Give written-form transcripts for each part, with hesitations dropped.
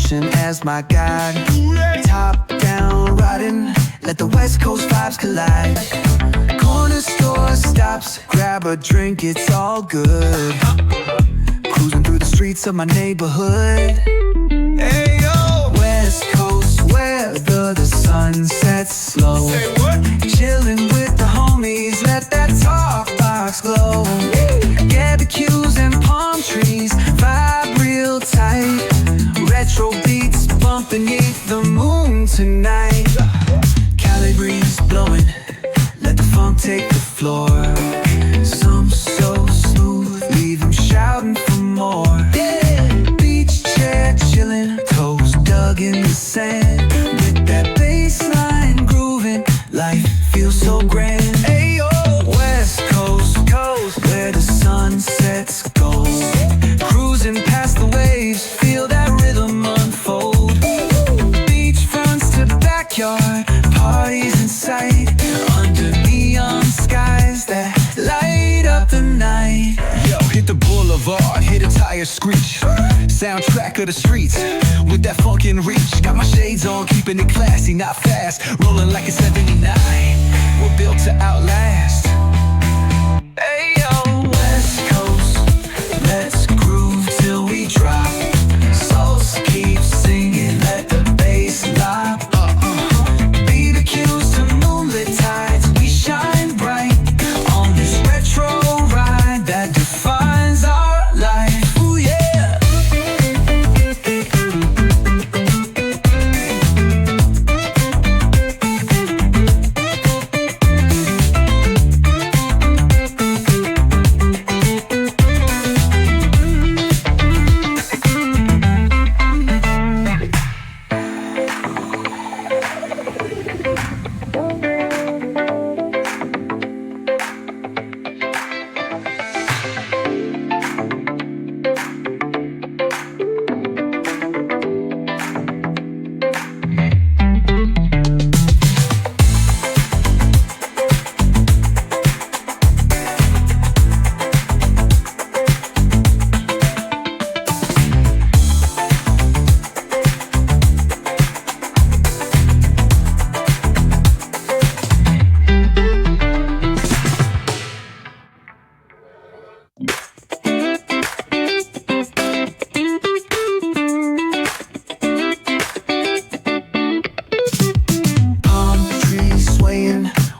ocean as my guide. Top down riding, let the West Coast vibes collide. Corner store stops, grab a drink, it's all good. Cruising through the streets of my neighborhood. Hey yo! West Coast weather, the sun sets slow. Say what? Chilling with the homies, let that talk box glow. Barbecues and palm trees, vibe real tight. Retro beats bumping beneath the moon tonight. Cali breeze blowing, let the funk take the floor. Some so smooth, leave them shouting for more. Beach chair chilling, toes dug in the sand. With that bass line grooving, life feels so grand. Ayo, West Coast, where the sun sets gold. Cruising past the waves, feel that rhythm unfold. Beachfronts to backyard, parties in sight. Under neon skies that light up the night. Yo, hit the boulevard, hit a tire screech. Soundtrack of the streets, with that funkin' reach. Got my shades on, keeping it classy, not fast. Rolling like a 79, we're built to outlast. Hey yo, West Coast, let's groove till we drop. Souls keep singing, let the bass lop. Beat the cues to moonlit tides, we shine bright on this retro ride that defines our life. Ooh yeah.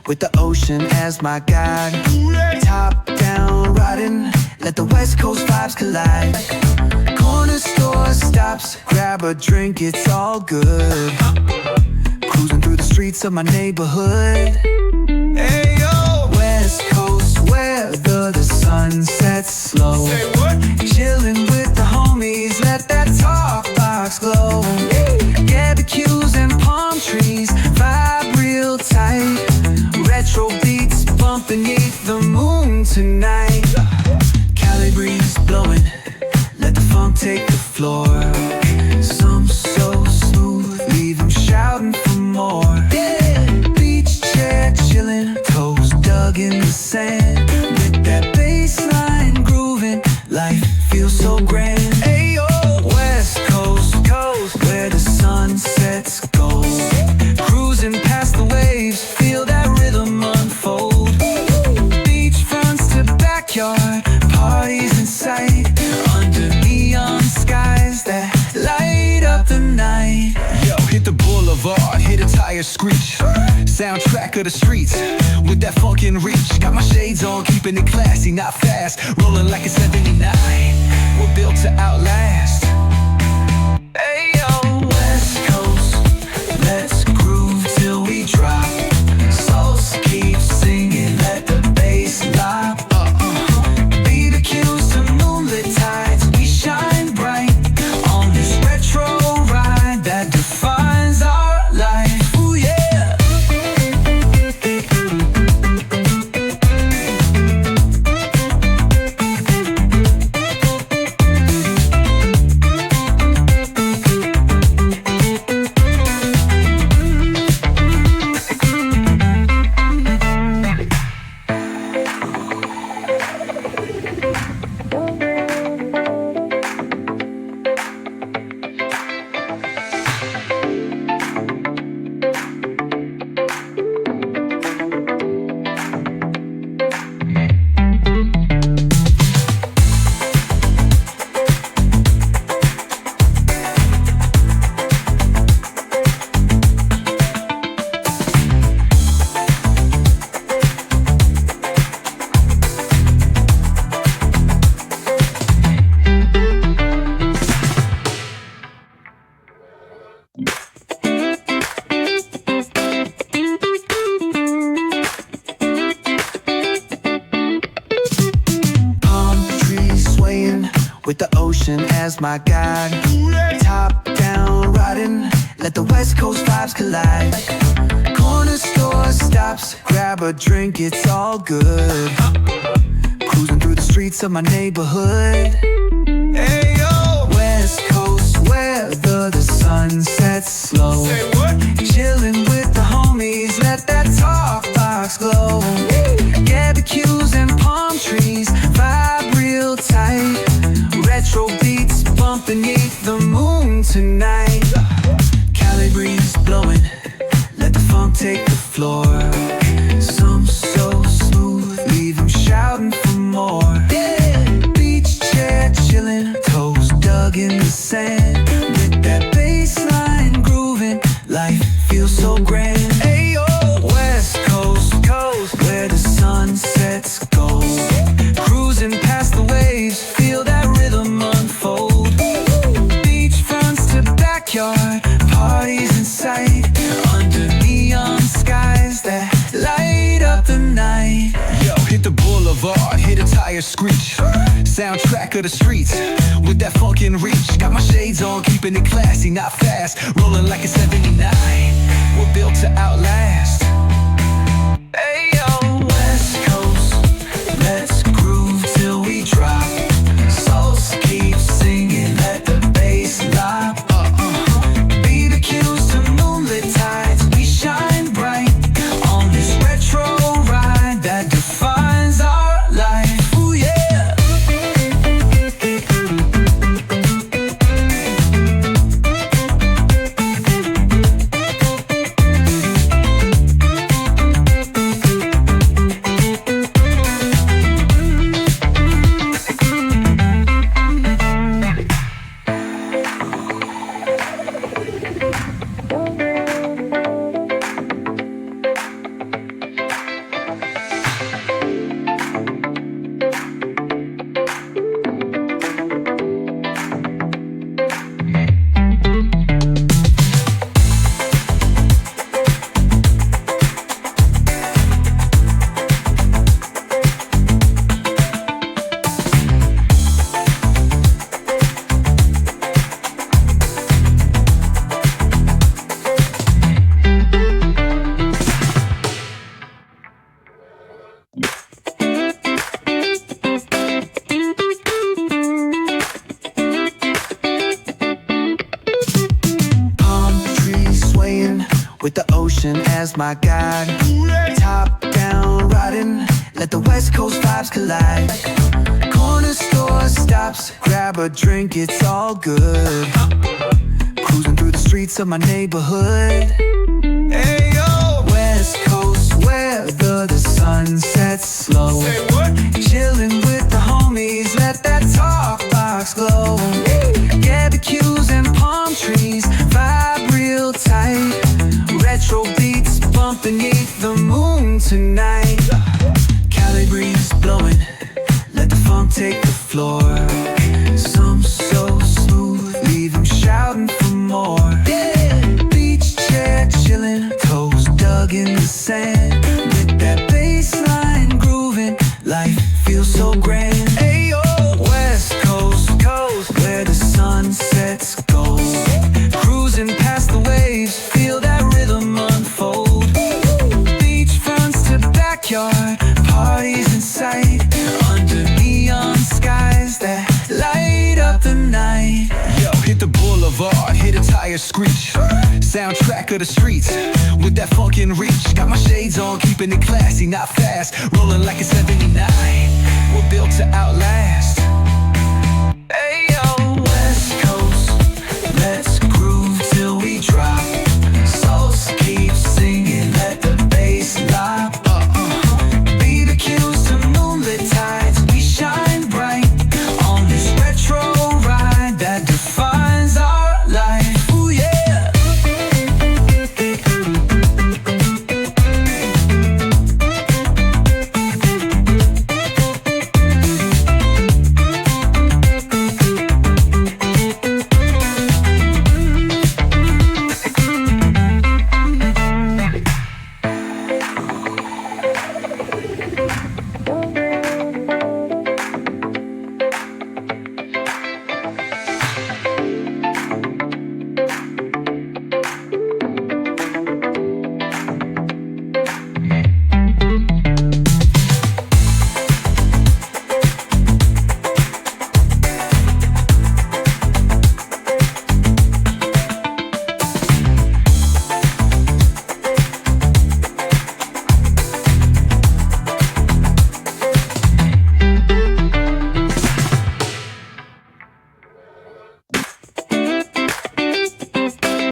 With the ocean as my guide. Top down riding, let the West Coast vibes collide. Corner store stops, grab a drink, it's all good. Cruising through the streets of my neighborhood. Hey yo, West Coast weather, the sun sets slow. say what? Chilling with the homies, let that talk box glow. Barbecues and palm trees, vibe real tight. Retro beats bumping beneath the moon tonight. Cali breeze blowing, let the funk take the floor. Some so smooth, leave them shouting for more. Beach chair chilling, toes dug in the sand. With that bass line grooving, life feels so grand. Ayo, West Coast, where the sun sets gold. Cruising past the waves, feel that rhythm unfold. Beachfronts to backyard, parties in sight. Under neon skies that light up the night. Yo, hit the boulevard, hit a tire screech. Soundtrack of the streets, with that funkin' reach. Got my shades on, keeping it classy, not fast. Rolling like a 79, we're built to outlast. Hey yo, West Coast, let's groove till we drop. Souls keep singing, let the bass lop. Beat the cues to moonlit tides, we shine bright on this retro ride that defines our life. Ooh yeah. as my guide. Top down riding, let the West Coast vibes collide. Corner store stops, grab a drink, it's all good. Cruising through the streets of my neighborhood. Hey yo, West Coast weather, the sun sets slow. say what? Chillin' with the homies, let that talk box glow. Barbecues and palm trees, vibe real tight. Retro beats bumping beneath the moon tonight. Cali breeze blowing, let the funk take the floor. Some so smooth, leave 'em shouting for more. Beach chair chillin', toes dug in the sand. With that bass line grooving, life feels so grand. Ayo, West Coast, where the sun sets gold. Cruising past the waves, feel that rhythm unfold. Beach fronts to backyard, parties in sight. Under neon skies that light up the night. Yo, hit the boulevard, hit a tire screech. Soundtrack of the streets, with that funkin' reach. Got my shades on, keeping it classy, not fast. Rolling like a 79, we're built to outlast. Ayo, West Coast, let's groove till we drop. Souls keep singing, let the bass lock. BBQs to moonlit tides, we shine bright on this retro ride that defines our life. Ooh yeah. With the ocean as my guide. Top down riding, let the West Coast vibes collide. Corner store stops, grab a drink, it's all good. Cruising through the streets of my neighborhood. Hey yo, West Coast weather, the sun sets slow. say what? Chillin' with the homies, let that talk box glow. Barbecues and palm trees, vibe real tight. Retro beats bumping beneath the moon tonight. Cali breeze blowing, let the funk take the floor. Some so smooth, leave 'em shouting for more. Beach chair chillin', toes dug in the sand. With that bass line grooving, life feels so grand. Ayo, West Coast, where the sun sets gold. Cruising past the waves, feel that rhythm unfold. Beach fronts to backyard, parties in sight. Under neon skies that light up the night. Yo, hit the boulevard, hit a tire screech. Soundtrack of the streets, with that funkin' reach. Got my shades on, keeping it classy, not fast. Rolling like a 79, we're built to outlast. Ayo.